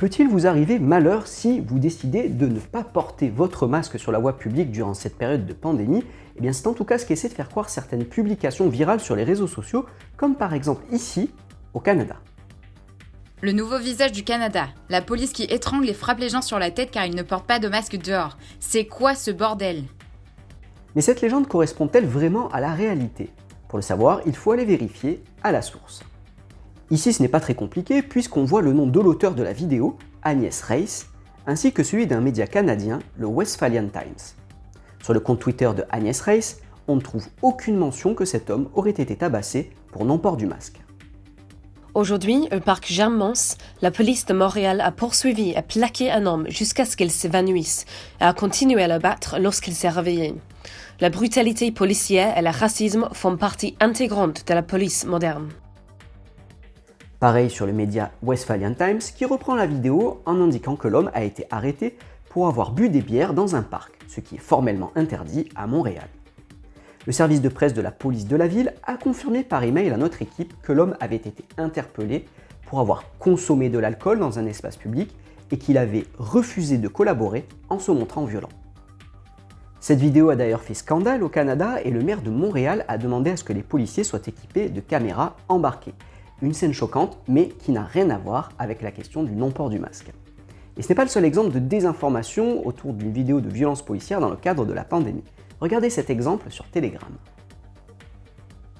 Peut-il vous arriver malheur si vous décidez de ne pas porter votre masque sur la voie publique durant cette période de pandémie? Eh bien, c'est en tout cas ce qu'essaient de faire croire certaines publications virales sur les réseaux sociaux, comme par exemple ici, au Canada. Le nouveau visage du Canada. La police qui étrangle et frappe les gens sur la tête car ils ne portent pas de masque dehors. C'est quoi ce bordel? Mais cette légende correspond-elle vraiment à la réalité? Pour le savoir, il faut aller vérifier à la source. Ici, ce n'est pas très compliqué puisqu'on voit le nom de l'auteur de la vidéo, Agnès Reis, ainsi que celui d'un média canadien, le Westphalian Times. Sur le compte Twitter de Agnès Reis, on ne trouve aucune mention que cet homme aurait été tabassé pour non-port du masque. Aujourd'hui, au parc Germans, la police de Montréal a poursuivi et plaqué un homme jusqu'à ce qu'il s'évanouisse et a continué à le battre lorsqu'il s'est réveillé. La brutalité policière et le racisme font partie intégrante de la police moderne. Pareil sur le média Westphalian Times qui reprend la vidéo en indiquant que l'homme a été arrêté pour avoir bu des bières dans un parc, ce qui est formellement interdit à Montréal. Le service de presse de la police de la ville a confirmé par email à notre équipe que l'homme avait été interpellé pour avoir consommé de l'alcool dans un espace public et qu'il avait refusé de collaborer en se montrant violent. Cette vidéo a d'ailleurs fait scandale au Canada et le maire de Montréal a demandé à ce que les policiers soient équipés de caméras embarquées. Une scène choquante, mais qui n'a rien à voir avec la question du non-port du masque. Et ce n'est pas le seul exemple de désinformation autour d'une vidéo de violence policière dans le cadre de la pandémie. Regardez cet exemple sur Telegram.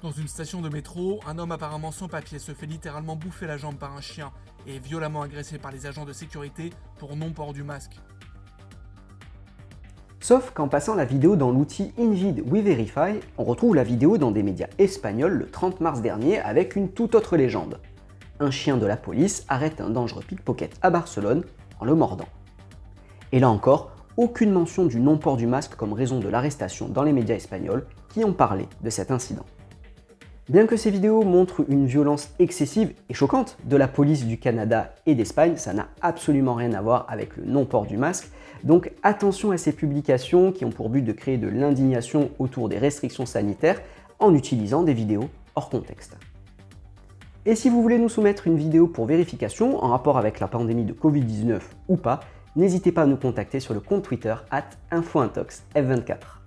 Dans une station de métro, un homme apparemment sans papier se fait littéralement bouffer la jambe par un chien et est violemment agressé par les agents de sécurité pour non-port du masque. Sauf qu'en passant la vidéo dans l'outil InVid We Verify, on retrouve la vidéo dans des médias espagnols le 30 mars dernier avec une toute autre légende. Un chien de la police arrête un dangereux pickpocket à Barcelone en le mordant. Et là encore, aucune mention du non-port du masque comme raison de l'arrestation dans les médias espagnols qui ont parlé de cet incident. Bien que ces vidéos montrent une violence excessive et choquante de la police du Canada et d'Espagne, ça n'a absolument rien à voir avec le non-port du masque, donc attention à ces publications qui ont pour but de créer de l'indignation autour des restrictions sanitaires en utilisant des vidéos hors contexte. Et si vous voulez nous soumettre une vidéo pour vérification en rapport avec la pandémie de Covid-19 ou pas, n'hésitez pas à nous contacter sur le compte Twitter @infointox F24.